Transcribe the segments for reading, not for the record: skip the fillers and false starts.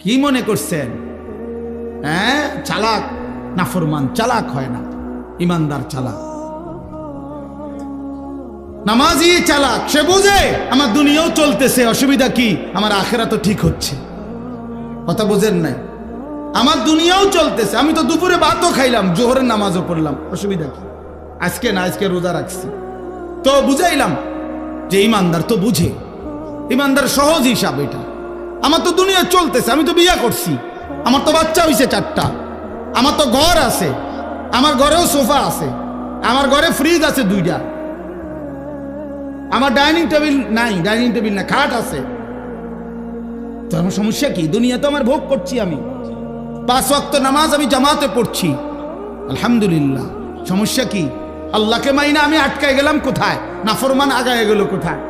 কি মনে করছেন? হ্যাঁ, চালাক নাফরমান চালাক হয় না, ইমানদার চালাক। নামাজি চালাক, সে বুঝে আমার দুনিয়াও চলতেছে, অসুবিধা কি, আমার আখেরাত তো ঠিক হচ্ছে। কথা বোঝেন নাই? আমার দুনিয়াও চলতেছে, আমি তো দুপুরে ভাতও খাইলাম, জোহরের নামাজও পড়লাম, অসুবিধা কি? আজকে না, আজকে রোজা রাখছি, তো বুঝাইলাম যে ইমানদার তো বুঝে, ইমানদার সহজ হিসাব এটা। আমার তো দুনিয়া চলতেছে, আমি তো বিয়া করছি, আমার তো বাচ্চা হইছে 4টা, আমার তো ঘর আছে, আমার ঘরেও সোফা আছে, আমার ঘরে ফ্রিজ আছে 2টা, আমার ডাইনিং টেবিল নাই, ডাইনিং টেবিল না, খাট আছে। তো আমার সমস্যা কি? দুনিয়া তো আমার ভোগ করছি, আমি 5 ওয়াক্ত নামাজ আমি জামাতে পড়ছি, আলহামদুলিল্লাহ। সমস্যা কি? আল্লাহকে মাইনা আমি আটকায় গেলাম কোথায়? নাফরমান আগায় গেল কোথায়?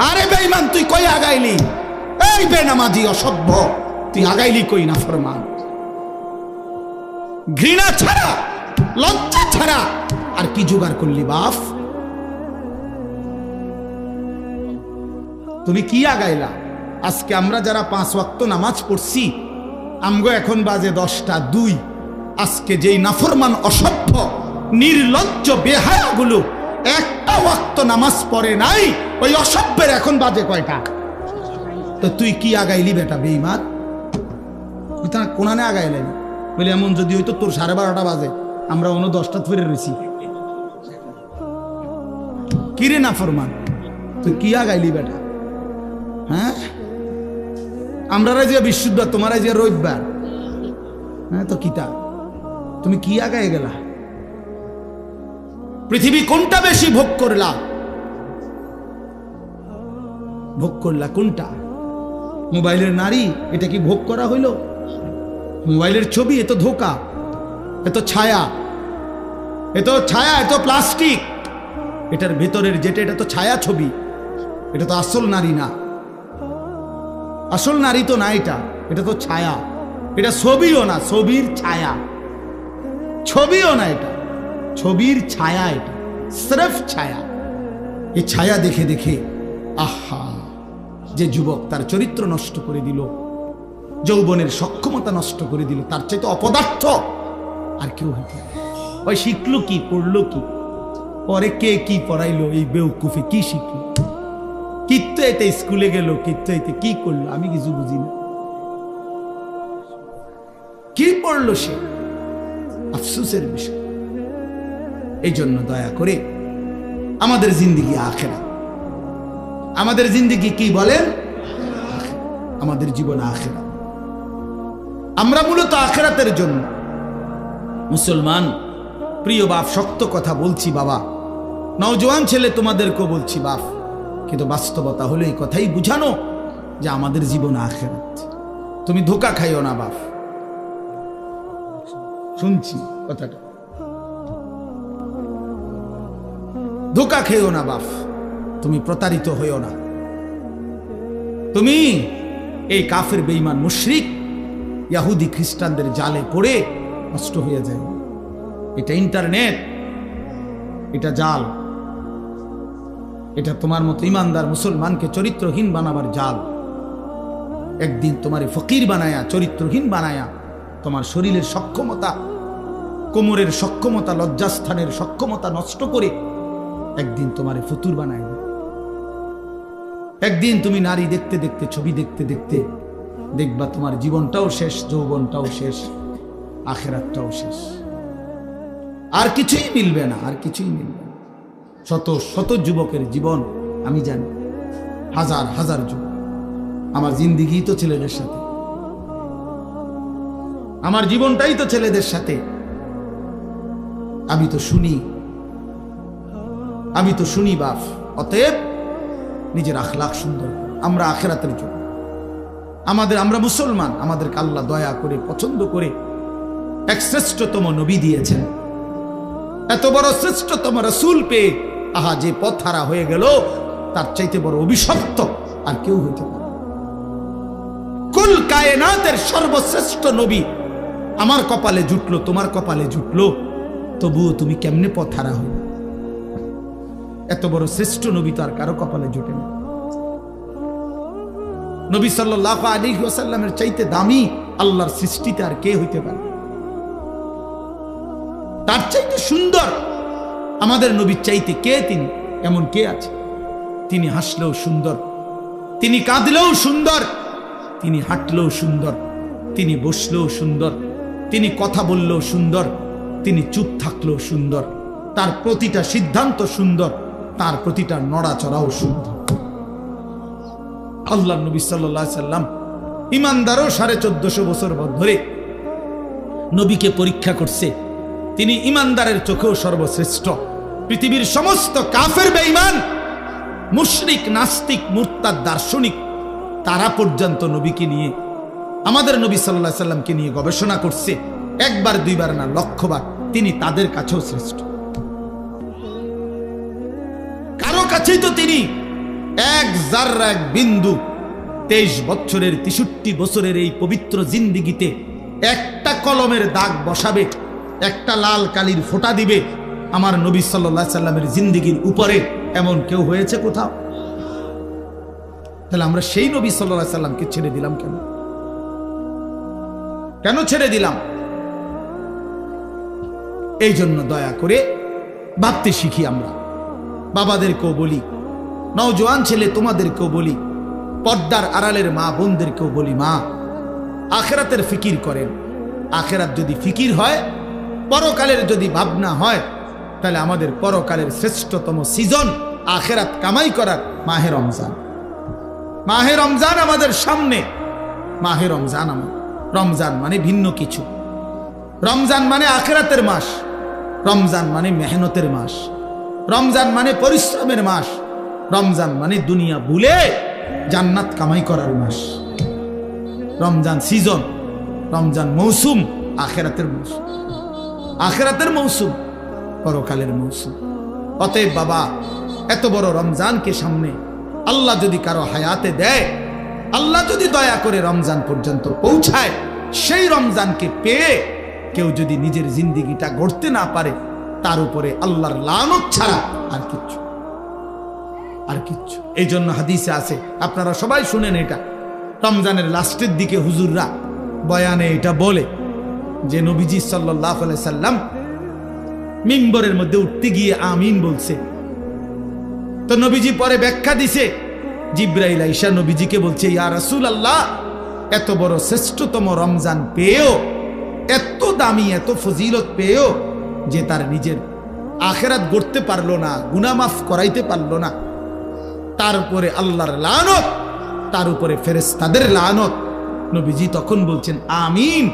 আরে বেঈমান, তুই কই আগাইলি? এই বেনামাজি অসভ্য, তুই আগাইলি কই? নাফরমান, ঘৃণা ছাড়া, লজ্জা ছাড়া আর কি জোগাড় করলি বাপ? তুমি কি আগাইলা? আজকে আমরা যারা 5 ওয়াক্ত নামাজ পড়ছি, আমগো এখন বাজে 10টা 2। আজকে যেই নাফরমান অসভ্য নির্লজ্জ বেহায়াগুলো একটা ওয়াক্ত নামাজ পড়ে নাই, ওই অসভ্যের এখন বাজে কয়টা? তো তুই কি আগাইলি বেটা বেঈমান? কোনানে আগাইলেন বলে এমন যদি হইতো তোর 12:30 বাজে, আমরা অন্য 10টা ফিরে রয়েছি। কিরে নাফরমান, তুই কি আগাইলি বেটা? হ্যাঁ, আমরা যে বৃহস্পতিবার, তোমার যে রবিবার, হ্যাঁ তো কিতা, তুমি কি আগায় গেলা? পৃথিবী কোনটা বেশি ভোগ করলা? ভোগ করলা কোনটা? মোবাইলের নারী, এটা কি ভোগ করা হইল? মোবাইলের ছবি, এত ধোকা, এত ছায়া, এত ছায়া, এত প্লাস্টিক, এটার ভেতরের যেটা, এটা তো ছায়া ছবি, এটা তো আসল নারী না। আসল নারী তো না, এটা তো ছায়া, এটা ছবিও না, ছবির ছায়া, ছবিও না, এটা ছবির ছায়া, এটা সির্ফ ছায়া। এই ছায়া দেখে দেখে আহা, যে যুবক তার চরিত্র নষ্ট করে দিল, যৌবনের সক্ষমতা নষ্ট করে দিল, তার চাইতে অপদার্থ আর কেউ হইতে। ওই শিখলো কি, পড়লো কি, পরে কে কি পড়াইলো, এই বেউকুফে কি শিখলো, কিত্তো এতে স্কুলে গেল, কিত্তো এতে কি করলো, আমি কিছু বুঝি না। কি পড়লো সে? আফসোসের বিষয়। এই জন্য দয়া করে আমাদের জিন্দেগি আখেরাত, আমাদের জিন্দেগি কি বলেন? আমাদের জীবন আখেরাত। আমরা মূলত আখেরাতের জন্য মুসলমান। প্রিয় বাপ, শক্ত কথা বলছি বাবা, নওজোয়ান ছেলে তোমাদেরকেও বলছি বাপ, কিন্তু বাস্তবতা হলো এই কথাই বুঝানো যে আমাদের জীবন আখেরাত। তুমি ধোঁকা খাইও না বাপ, শুনছি কথাটা, ধোঁকা খেও না বাপ, তুমি প্রতারিত হইও না। তুমি এই কাফের বেঈমান মুশরিক ইহুদি খ্রিস্টানদের জালে পড়ে নষ্ট হয়ে যায়। এটা ইন্টারনেট, এটা জাল, এটা তোমার মতো ইমানদার মুসলমানকে চরিত্রহীন বানাবার জাল। একদিন তোমার ফকির বানায়া, চরিত্রহীন বানায়া, তোমার শরীরের সক্ষমতা, কোমরের সক্ষমতা, লজ্জাস্থানের সক্ষমতা নষ্ট করে একদিন তোমার ফতুর বানায়। একদিন তুমি নারী দেখতে দেখতে, ছবি দেখতে দেখতে দেখবা তোমার জীবনটাও শেষ, যৌবনটাও শেষ, আখেরাতটাও শেষ, আর কিছুই মিলবে না, আর কিছুই মিলবে না। শত শত যুবকের জীবন আমি জানি, হাজার হাজার যুবক। আমার জিন্দিগি তো ছেলেদের সাথে, আমার জীবনটাই তো ছেলেদের সাথে। আমি তো শুনি বাপ। অতএব নিজের আখলাক সুন্দর, আমরা আখেরাতের জন্য, আমরা মুসলমান, আমাদেরকে আল্লাহ দয়া করে পছন্দ করে এক শ্রেষ্ঠতম নবী দিয়েছেন, এত বড় শ্রেষ্ঠতম রাসূল পেয়ে আহা যে পথ হারা হয়ে গেল, তার চাইতে বড় অভিশপ্ত আর কেউ হইতে পারে। কুল কায়নাতের সর্বশ্রেষ্ঠ নবী আমার কপালে জুটলো, তোমার কপালে জুটলো, তবুও তুমি কেমনে পথ হারা হইল? এত বড় শ্রেষ্ঠ নবী তো আর কারো কপালে জুটে না। নবী সাল্লাল্লাহু আলাইহি ওয়াসাল্লামের চাইতে দামি আল্লাহর সৃষ্টিতে আর কে হইতে পারে? তার চাইতে সুন্দর আমাদের নবীর চাইতে কে তিনি? এমন কে আছে? তিনি হাসলেও সুন্দর, তিনি কাঁদলেও সুন্দর, তিনি হাঁটলেও সুন্দর, তিনি বসলেও সুন্দর, তিনি কথা বললেও সুন্দর, তিনি চুপ থাকলেও সুন্দর, তার প্রতিটা সিদ্ধান্ত সুন্দর, তার প্রতিটা নড়াচড়াও সুন্দর। আল্লাহ নবী সাল্লাল্লাহু আলাইহি সাল্লাম ইমানদারও 1450 বছর ধরে নবীকে পরীক্ষা করছে। তিনি ইমানদারের চোখেও সর্বশ্রেষ্ঠ। পৃথিবীর সমস্ত কাফের বেঈমান, মুশরিক, নাস্তিক, মুরতাদ, দার্শনিক তারা পর্যন্ত নবীকে নিয়ে, আমাদের নবী সাল্লাল্লাহু আলাইহি সাল্লামকে নিয়ে গবেষণা করছে, একবার দুইবার না, লক্ষবার। তিনি তাদের কাছেও শ্রেষ্ঠ। কারো কাছেই তো তিনি এক জাররা, এক বিন্দু 23 বছরের 63 বছরের এই পবিত্র জিন্দিগিতে একটা কলমের দাগ বসাবে, একটা লাল কালির ফোঁটা দিবে আমার নবী সাল্লাল্লাহু আলাইহি সাল্লামের জিন্দিগির উপরে, এমন কেউ হয়েছে কোথাও? তাহলে আমরা সেই নবী সাল্লাল্লাহু আলাইহি সাল্লামকে ছেড়ে দিলাম কেন? কেন ছেড়ে দিলাম? এই জন্য দয়া করে ভাবতে শিখি। আমরা বাবাদেরকেও বলি, নওজোয়ান ছেলে তোমাদেরকেও বলি, পর্দার আড়ালের মা বোনদেরকেও বলি, মা আখিরাতের ফিকির করেন। আখিরাত যদি ফিকির হয়, পরকালের যদি ভাবনা হয়, তাহলে আমাদের পরকালের শ্রেষ্ঠতম সিজন আখিরাত কামাই করার মাহে রমজান। মাহে রমজান আমাদের সামনে। মাহে রমজান আমার, রমজান মানে ভিন্ন কিছু। রমজান মানে আখিরাতের মাস, রমজান মানে মেহনতের মাস, রমজান মানে পরিশ্রমের মাস, রমজান মানে দুনিয়া ভুলে জান্নাত কামাই করার মাস। রমজান সিজন, রমজান মৌসুম, আখিরাতের মৌসুম, আখিরাতের মৌসুম, পরকালের মৌসুম। অতএব বাবা, এত বড় রমজানকে সামনে আল্লাহ যদি কারো হায়াতে দেয়, আল্লাহ যদি দয়া করে রমজান পর্যন্ত পৌঁছায়, সেই রমজানকে পেয়ে কেউ যদি নিজের জিন্দিগিটা গড়তে না পারে, তার উপরে আল্লাহর লানত ছাড়া আর কিচ্ছু, আর কিচ্ছু। এই জন্য হাদিসে আছে, আপনারা সবাই শুনেন, এটা রমজানের লাস্টের দিকে হুজুররা বয়ানে এটা বলে যে নবীজি সাল্লাল্লাহু আলাইহি সাল্লাম মিম্বরের মধ্যে উঠতে গিয়ে আমিন বলছে। তো নবীজি পরে ব্যাখ্যা দিছে, জিব্রাইল আইসা নবীজিকে বলছে, ইয়া রাসূলুল্লাহ, এত বড় শ্রেষ্ঠতম রমজান পেয়েও, এত দামি, এত ফজিলত পেয়েও যে তার নিজের আখিরাত গড়তে পারলো না, গুনাহ মাফ করাইতে পারলো না, তার উপরে আল্লাহর লানত, তার উপরে ফেরেশতাদের লানত। নবীজি তখন বলছেন আমিন,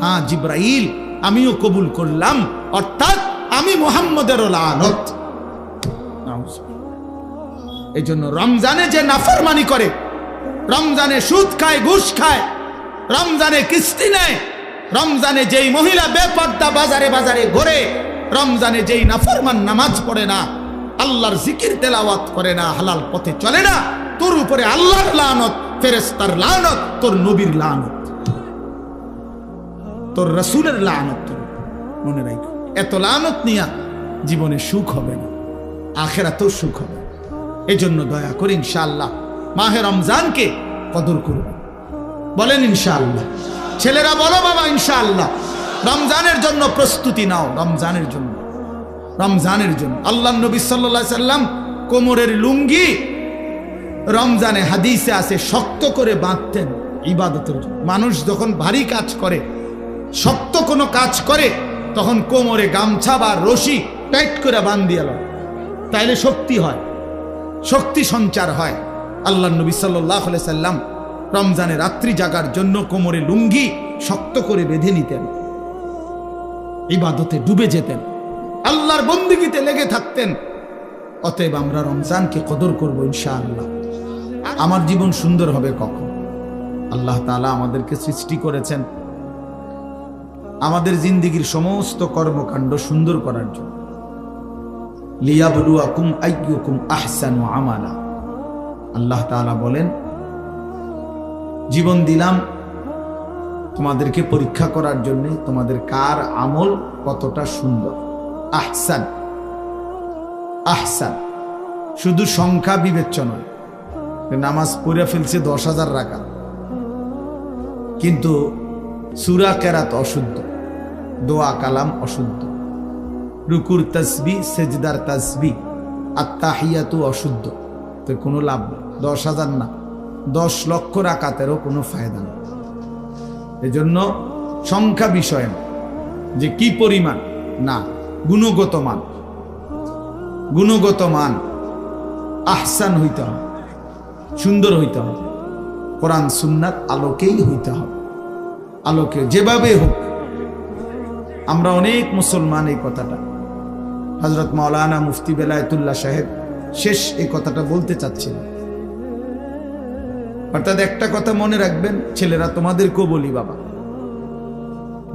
হ্যাঁ জিব্রাইল, আমিও কবুল করলাম, অর্থাৎ আমি মুহাম্মদেরও লানত। এই জন্য রমজানে যে নাফরমানি করে, রমজানে সুদ খায়, ঘুষ খায়, রমজানে কিস্তি নেয়, রমজানে যেই মহিলা বেপর্দা বাজারে বাজারে ঘোরে, রমজানে যেই নাফরমান নামাজ পড়ে না, আল্লাহর জিকির তেলাওয়াত করে না, হালাল পথে চলে না, তোর উপরে আল্লাহর লানত, ফেরেশতার লানত, তোর নবীর লানত, তোর রাসূলের লানত। মনে রাখো, এত লানত নিয়া জীবনে সুখ হবে না, আখিরাতেও সুখ হবে। এই জন্য দয়া করে ইনশাআল্লাহ মাহে রমজানকে কদর করব। বলেন ইনশাআল্লাহ। ছেলেরা বলো বাবা ইনশাআল্লাহ। রমজানের জন্য প্রস্তুতি নাও, রমজানের জন্য, রমজানের জন্য। আল্লাহর নবী সাল্লাল্লাহু আলাইহি সাল্লাম কোমরের লুঙ্গি রমজানে হাদিসে আছে শক্ত করে বাঁধতেন ইবাদতের জন্য। মানুষ যখন ভারী কাজ করে, শক্ত কোনো কাজ করে, তখন কোমরে গামছা বা রশি টাইট করে বাঁধিয়ে লয়, তাইলে শক্তি হয়, শক্তি সঞ্চার হয়। আল্লাহর নবী সাল্লাল্লাহু আলাইহি সাল্লাম রমজানে রাত্রি জাগার জন্য কোমরে লুঙ্গি শক্ত করে বেঁধে নিতেন, ইবাদতে ডুবে যেতেন, আল্লাহর বন্দেগীতে লেগে থাকতেন। অতএব আমরা রমজানকে কদর করব ইনশাআল্লাহ। আমার জীবন সুন্দর হবে কখন? আল্লাহ তাআলা আমাদেরকে সৃষ্টি করেছেন আমাদের জিন্দেগির সমস্ত কর্মকাণ্ড সুন্দর করার জন্য। লিয়াবলুয়াকুম আইয়ুকুম আহসানু আমালা। আল্লাহ তাআলা বলেন, জীবন দিলাম তোমাদেরকে পরীক্ষা করার জন্য, তোমাদের কার আমল কতটা সুন্দর। আহসান, আহসান শুধু সংখ্যা বিবেচ্য নয়, নামাজ পড়ে ফেলছে 10,000 রাকাত, কিন্তু সূরা কেরাত অশুদ্ধ, দোয়া কালাম অশুদ্ধ, রুকুর তাসবিহ সেজদার তাসবিহ আত্তাহিয়াতু অশুদ্ধ, তো কোনো লাভ নেই। 10,000 না, 10 লক্ষ রাকাতেরও কোনো ফায়দা নেই। এজন্য সংখ্যা বিষয় না, যে কি পরিমাণ, না, গুণগত মান, গুণগত মান আহসান হইতে হবে, সুন্দর হইতে হবে, কোরআন সুন্নাত আলোকেই হইতে হবে, আলোকে যেভাবে হোক। আমরা অনেক মুসলমান এই কথাটা, হযরত মাওলানা মুফতি বেলায়েতুল্লাহ সাহেব শেষ এই কথাটা বলতে চাচ্ছিলেন। অর্থাৎ একটা কথা মনে রাখবেন ছেলেরা, তোমাদেরকেও বলি বাবা,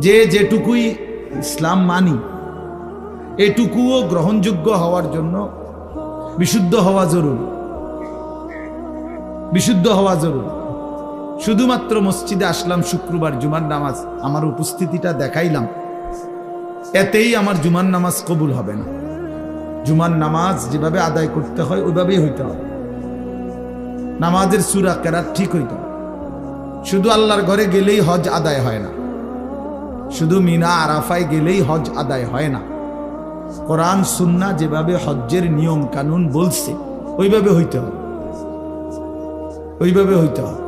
যে যেটুকুই ইসলাম মানি এটুকুও গ্রহণযোগ্য হওয়ার জন্য বিশুদ্ধ হওয়া জরুরি, বিশুদ্ধ হওয়া জরুরি। শুধুমাত্র মসজিদে আসলাম শুক্রবার জুমার নামাজ, আমার উপস্থিতিটা দেখাইলাম, এতেই আমার জুমার নামাজ কবুল হবে না। জুমার নামাজ যেভাবে আদায় করতে হয় ওইভাবেই হইতে হবে, নামাজের সূরা কেরাত ঠিক হইতে হবে। শুধু আল্লাহর ঘরে গেলেই হজ আদায় হয় না, শুধু মিনা আরাফায় গেলেই হজ আদায় হয় না। কোরআন সুন্নাহ যেভাবে হজ্জের নিয়ম কানুন বলছে ওইভাবে হইতে হবে, ওইভাবে হইতে হবে।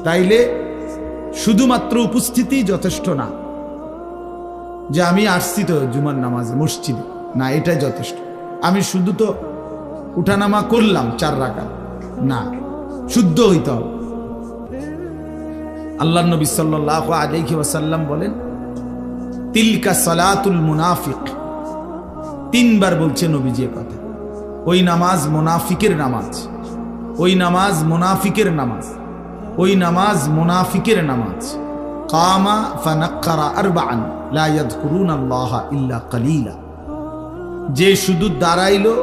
তাইলে শুধুমাত্র উপস্থিতি যথেষ্ট না, যে আমি আসছি তো জুমার নামাজে মসজিদে, না, এটাই যথেষ্ট। আমি শুধু তো উঠানামা করলাম 4 রাকাত, না, শুদ্ধ হইতে হবে। আল্লাহর নবী সাল্লাল্লাহু আলাইহি ওয়াসাল্লাম বলেন, তিলকা সালাতুল মুনাফিক। 3 বার বলছে নবীজি কথা। ওই নামাজ মুনাফিকের নামাজ, ওই নামাজ মুনাফিকের নামাজ, ওই নামাজ মুনাফিকের নামাজ। কামা ফানাক্কারা আরবাআন লা ইয়াযকুরুনাল্লাহা ইল্লা কালিলা। যে শুধু দাঁড়াইলো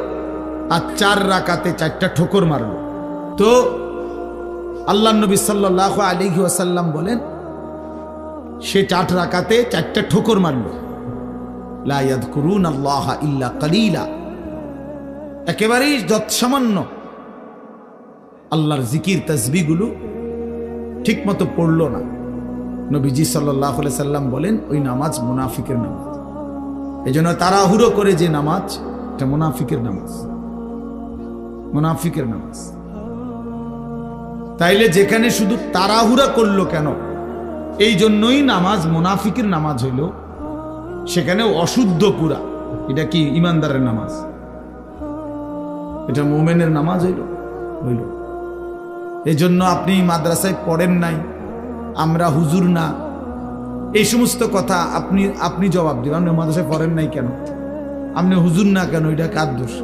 আর 4 রাকাতে 4টা ঠোকর মারলো, তো আল্লাহ নবী সাল্লাল্লাহু আলাইহি ওয়াসাল্লাম বলেন সে 4 রাকাতে 4টা ঠোকর মারল, লা ইয়াযকুরুনাল্লাহা ইল্লা কালিলা, একেবারেই যৎসামান্য আল্লাহর জিকির তাসবিহগুলো ঠিক মতো পড়লো না। নবীজি সাল্লাল্লাহু আলাইহি সাল্লাম বলেন ওই নামাজ মুনাফিকের নামাজ। এজন্য তাড়াহুড়ো করে যে নামাজ, এটা মুনাফিকের নামাজ, মুনাফিকের নামাজ। তাইলে যেখানে শুধু তাড়াহুড়া করলো কেন, এই জন্যই নামাজ মুনাফিকের নামাজ হইল, সেখানে অশুদ্ধ পুরা। এটা কি ইমানদারের নামাজ? এটা মুমিনের নামাজ হইল। এই জন্য আপনি মাদ্রাসায় পড়েন নাই, আমরা হুজুর না, এই সমস্ত কথা আপনি জবাব দিবেন। আপনি মাদ্রাসায় পড়েন নাই কেন, আপনি হুজুর না কেন, এটা কার দোষ?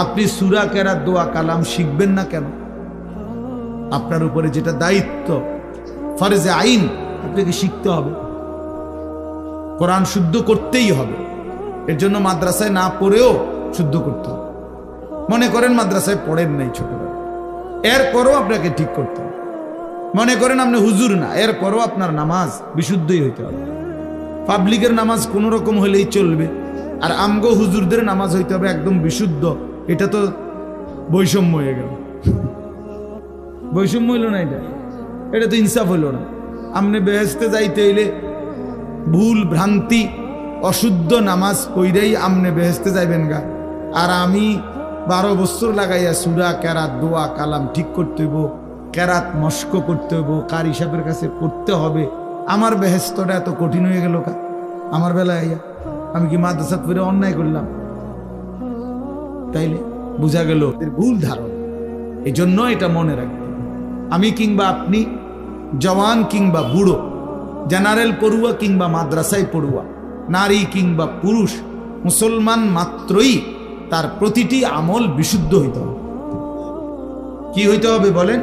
আপনি সূরা কেরাত দোয়া কালাম শিখবেন না কেন? আপনার উপরে যেটা দায়িত্ব, ফরজে আইন, আপনাকে শিখতে হবে, কোরআন শুদ্ধ করতেই হবে। এর জন্য মাদ্রাসায় না পড়েও শুদ্ধ করতে হবে। মনে করেন মাদ্রাসায় পড়েন নাই ছোটবেলা, এরপরও আপনাকে ঠিক করতে হবে। মনে করেন আপনি হুজুর না, এরপরও আপনার নামাজ বিশুদ্ধই হইতে হবে। পাবলিকের নামাজ কোনো রকম হলেই চলবে, আর আমগো হুজুরদের নামাজ হইতে হবে একদম বিশুদ্ধ। এটা তো বৈষম্য হয়ে গেল, বৈষম্য হইল না, এটা তো ইনসাফ হইল না। আপনি বেহেশতে যাইতে হইলে ভুল ভ্রান্তি অশুদ্ধ নামাজ পইরাই আপনি বেহেশতে যাইবেন গা, আর আমি 12 বছর লাগাইয়া সূরা কেরাত দোয়া কালাম ঠিক করতে হইব, কেরাত মস্ক করতে হইব, কারি সাহেবের কাছে পড়তে হবে। আমার বেহেশতটা এত কঠিন হয়ে গেল কা আমার বেলায় আইয়া? আমি কি মাদ্রাসা পড়ে অন্যায় করলাম? তাইলে বোঝা গেল ভুল ধারণা। এই জন্য এটা মনে রাখবেন, আমি কিংবা আপনি, জওয়ান কিংবা বুড়ো, জেনারেল পড়ুয়া কিংবা মাদ্রাসায় পড়ুয়া, নারী কিংবা পুরুষ, মুসলমান মাত্রই তার প্রতিটি আমল বিশুদ্ধ হইতে হবে। কি হইতে হবে বলেন?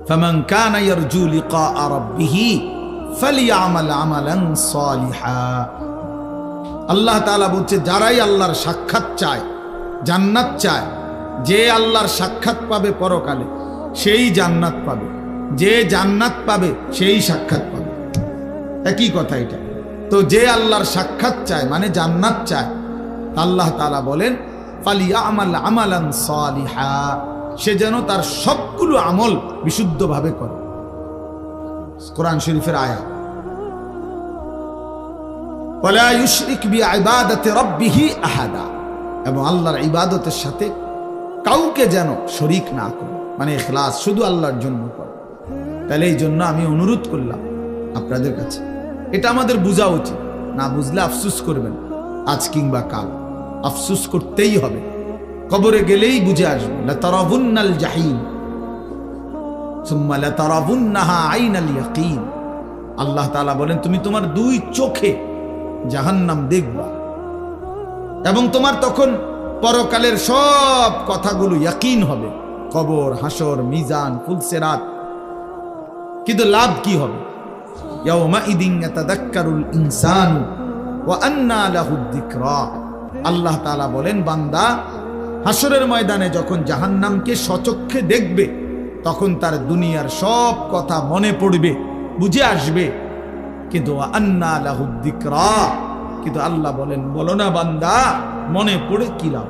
ফামান কানা ইয়ারজু লিকা রাব্বিহি ফালিয়ামাল আমালান সালিহা। আল্লাহ তাআলা বলছে, যারাই আল্লাহর সাক্ষাৎ চায়, জান্নাত চায়, যে আল্লাহর সাক্ষাৎ পাবে পরকালে সেই জান্নাত পাবে, যে জান্নাত পাবে সেই সাক্ষাৎ পাবে। একই কথা এটা। তো যে আল্লাহর সাক্ষাৎ চায় মানে জান্নাত চায়, আল্লাহ তাআলা বলেন ফালিয়ামাল আমালান সালিহা, সে যেন তার সবগুলো আমল বিশুদ্ধভাবে করে। কোরআন শরীফের আয়াত, ওয়ালা ইউশরিক বিইবাদাতি রাব্বিহি আহাদা, এবং আল্লাহর ইবাদতের সাথে কাউকে যেন শরীক না করে, মানে ইখলাস শুধু আল্লাহর জন্য করে। তাহলে এই জন্য আমি অনুরোধ করলাম আপনাদের কাছে, এটা আমাদের বোঝা উচিত। না বুঝলে আফসোস করবেন, আজ কিংবা কাল আফসোস করতেই হবে। কবরে গেলেই বুঝে আসবে, লাতারাবুন্নাল জাহিম সুম্মা লাতারাবুন্নাহা আইনাল ইয়াকিন। আল্লাহ তাআলা বলেন, তুমি তোমার দুই চোখে জাহান্নাম দেখবা, এবং তোমার তখন পরকালের সব কথাগুলো ইয়াকিন হবে, কবর, হাসর, মিজান, ফুলসিরাত। কিন্তু লাভ কি হবে? ইয়াউমাইদিন ইয়াতাযাক্কারুল ইনসানু ওয়া আন্না লাহুদ যিকরা। আল্লাহ তাআলা বলেন, বান্দা হাসরের ময়দানে যখন জাহান্নামকে সচক্ষে দেখবে, তখন তার দুনিয়ার সব কথা মনে পড়বে, বুঝে আসবে। কিন্তু ওয়া আন্না লাহুদ যিকরা, কিন্তু আল্লাহ বলেন, বলো না বান্দা, মনে পড়ে কি লাভ?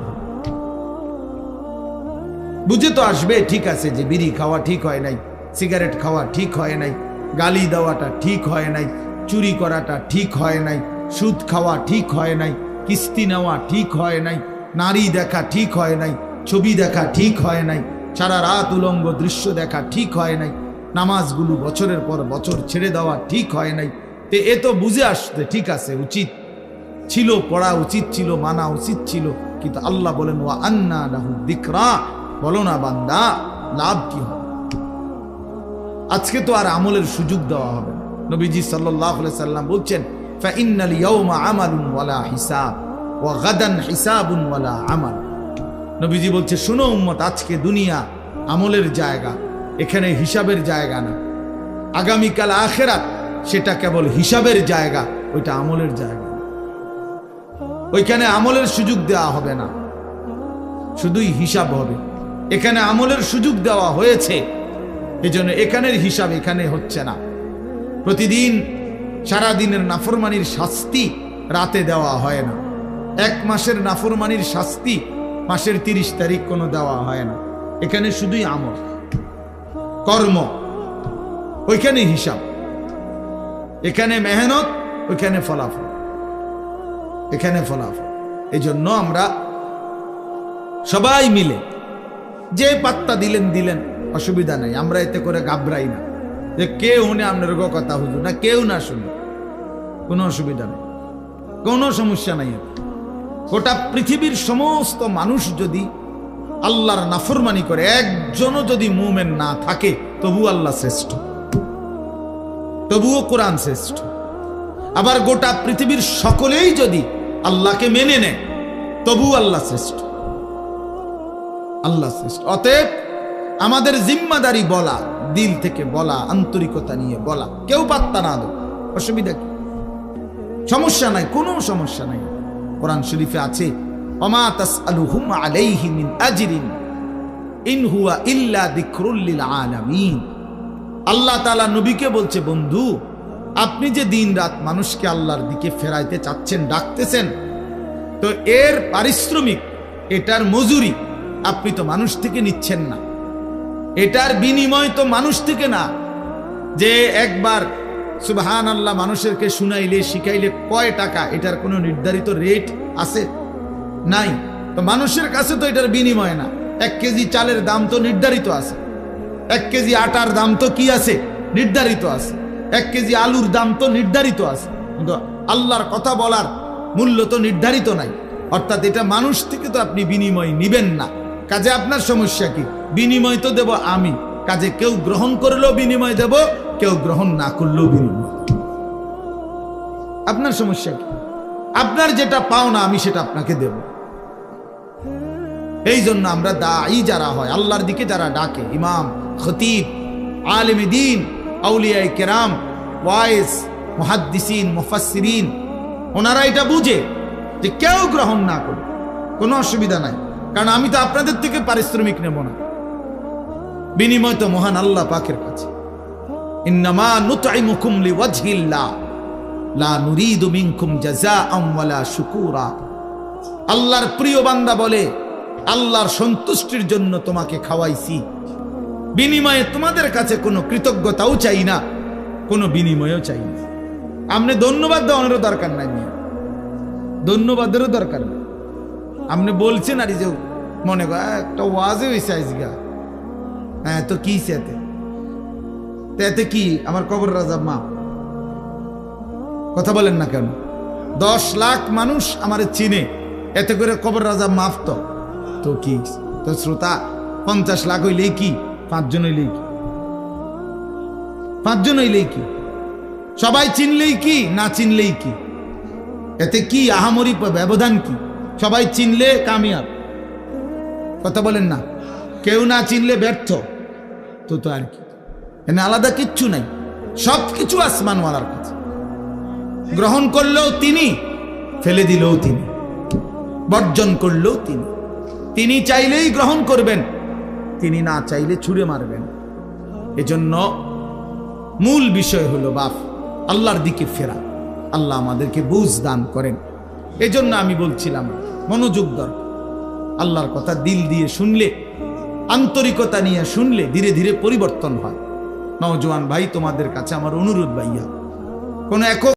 বুঝে তো আসবে, ঠিক আছে যে বিড়ি খাওয়া ঠিক হয় নাই, সিগারেট খাওয়া ঠিক হয় নাই, গালি দেওয়াটা ঠিক হয় নাই, চুরি করাটা ঠিক হয় নাই, সুদ খাওয়া ঠিক হয় নাই, কিস্তি নেওয়া ঠিক হয় নাই, নারী দেখা ঠিক হয় নাই, ছবি দেখা ঠিক হয় নাই, সারা রাত উলঙ্গ দৃশ্য দেখা ঠিক হয় নাই, নামাজগুলো বছরের পর বছর ছেড়ে দেওয়া ঠিক হয় নাই। এ তো বুঝে আসতে ঠিক আছে, উচিত ছিল, পড়া উচিত ছিল, মানা উচিত ছিল। কিন্তু আল্লাহ বলেন, ওয়া আন্না লাহুদ যিকরা, বলো না বান্দা, লাভ কি হবে? আজকে তো আর আমলের সুযোগ দেওয়া হবে না। নবীজি সাল্লাল্লাহু আলাইহি সাল্লাম বলছেন, ফাইন্নাল ইয়াউমা আমালুন ওয়ালা হিসাব ওয়া গাদান হিসাবুন ওয়ালা আমাল। নবীজি বলছে, শোনো উম্মত, আজকে দুনিয়া আমলের জায়গা, এখানে হিসাবের জায়গা না। আগামীকাল আখিরাত, সেটা কেবল হিসাবের জায়গা, ওইটা আমলের জায়গা। ওইখানে আমলের সুযোগ দেওয়া হবে না, শুধুই হিসাব হবে। এখানে আমলের সুযোগ দেওয়া হয়েছে, এজন্য এখানের হিসাব এখানে হচ্ছে না। প্রতিদিন সারা দিনের নাফরমানির শাস্তি রাতে দেওয়া হয় না। এক মাসের নাফরমানির শাস্তি মাসের 30 তারিখ কোনো দেওয়া হয় না। এখানে শুধুই আমল, কর্ম, ওইখানে হিসাব। এখানে মেহনত, ওইখানে ফলাফল, এখানে ফলাফল। এই জন্য আমরা সবাই মিলে যে পাত্তা দিলেন দিলেন, অসুবিধা নাই। আমরা এতে করে ঘাবড়াই না যে কেউ শুনে আপনার কথা হুজুর, না কেউ না শুনে, কোনো অসুবিধা নেই, কোনো সমস্যা নাই। গোটা পৃথিবীর সমস্ত মানুষ যদি আল্লাহর নাফরমানি করে, একজনও যদি মুমিন না থাকে, তবু আল্লাহ শ্রেষ্ঠ, তবুও কোরআন শ্রেষ্ঠ। আবার গোটা পৃথিবীর সকলেই যদি আল্লাহকে মেনে নেয়, তবু আল্লাহ শ্রেষ্ঠ, আল্লাহ শ্রেষ্ঠ। অতএব আমাদের জিম্মাদারি বলা, দিল থেকে বলা, আন্তরিকতা নিয়ে বলা, কেউ পাত্তা না দেয়, অসুবিধা কি? সমস্যা নাই, কোনো সমস্যা নাই। কোরআন শরীফে আছে, ওমা তাসআলুহুম আলাইহি মিন আজরিন ইন হুয়া ইল্লা যিকরুল লিল আলামিন। আল্লাহ তাআলা নবীকে বলছে, বন্ধু, আপনি যে দিন রাত মানুষকে আল্লাহর দিকে ফেরাইতে চাচ্ছেন, ডাকতেছেন, তো এর পারিশ্রমিক, এটার মজুরি আপনি তো মানুষ থেকে নিচ্ছেন না, এটার বিনিময় তো মানুষ থেকে না। যে একবার সুবহানাল্লাহ মানুষেরকে শুনাইলে, শিখাইলে কয় টাকা, এটার কোনো নির্ধারিত রেট আছে? নাই। তো মানুষের কাছে তো এটার বিনিময় না। 1 কেজি চালের দাম তো নির্ধারিত আছে, 1 কেজি আটার দাম তো কি আছে? নির্ধারিত আছে। 1 কেজি আলুর দাম তো নির্ধারিত আছে, কিন্তু আল্লাহর কথা বলার মূল্য তো নির্ধারিত নাই। অর্থাৎ এটা মানুষ থেকে তো আপনি বিনিময় নিবেন না। কাজে আপনার সমস্যা কি? বিনিময় তো দেব আমি, কাজে কেউ গ্রহণ করলেও বিনিময় দেব, কেউ গ্রহণ না করলেও বিনিময়। আপনার সমস্যা কি? আপনার যেটা পাও না, আমি সেটা আপনাকে দেব। এই জন্য আমরা দাঈ যারা হয়, আল্লাহর দিকে যারা ডাকে, ইমাম, খতিব, আলেমে দ্বীন, আউলিয়ায়ে কেরাম, ওয়াইজ, মুহাদ্দিসিন, মুফাসসিরিন, ওনারা এটা বুঝে যে কেউ গ্রহণ না করে কোনো অসুবিধা নাই, কারণ আমি তো আপনাদের থেকে পারিশ্রমিক নেব না, বিনিময় তো মহান আল্লাহ পাকের কাছে। ইন্নামা নুতঈমুকুম লিওয়াজহিল্লাহ লা নুরিদু মিনকুম জাযাআন ওয়ালা শুকুরা। আল্লাহর প্রিয় বান্দা বলে, আল্লাহর সন্তুষ্টির জন্য তোমাকে খাওয়াইছি, বিনিময়ে তোমাদের কাছে কোনো কৃতজ্ঞতাও চাই না, কোনো বিনিময়ও চাই না। আপনি ধন্যবাদ দেওয়ানোরও দরকার নাই, ধন্যবাদেরও দরকার নেই। আপনি বলছেন আর যে মনে কর একটা ওয়াজে হয়েছে আজগা, হ্যাঁ তো কি এতে কি আমার কবর রাজা মা, কথা বলেন না কেন? 10 লাখ মানুষ আমারে চিনে, এতে করে কবর রাজা মাফ তো কি? তো শ্রোতা 50 লাখ হইলেই কি? 5 জন হইলেই কি? 5 জন হইলেই কি? সবাই চিনলেই কি, না চিনলেই কি? এতে কি আহামরি ব্যবধান কি? সবাই চিনলে কামিয়াব, কথা বলেন না? কেউ না চিনলে ব্যর্থ। তো আর কি, এনে আলাদা কিচ্ছু নাই, সব কিছু আসমানওয়ালার কাছে। গ্রহণ করলেও তিনি, ফেলে দিলেও তিনি, বর্জন করলেও তিনি। তিনি চাইলেই গ্রহণ করবেন, তিনি না চাইলে ছুঁড়ে মারবেন। এজন্য মূল বিষয় হলো বাপ আল্লাহর দিকে ফেরা। আল্লাহ আমাদেরকে বুঝ দান করেন। এজন্য আমি বলছিলাম মনোযোগ দরকার। আল্লাহর কথা দিল দিয়ে শুনলে, আন্তরিকতা নিয়ে শুনলে ধীরে ধীরে পরিবর্তন হয়। নওজোয়ান ভাই, তোমাদের কাছে আমার অনুরোধ ভাইয়া, কোনো একক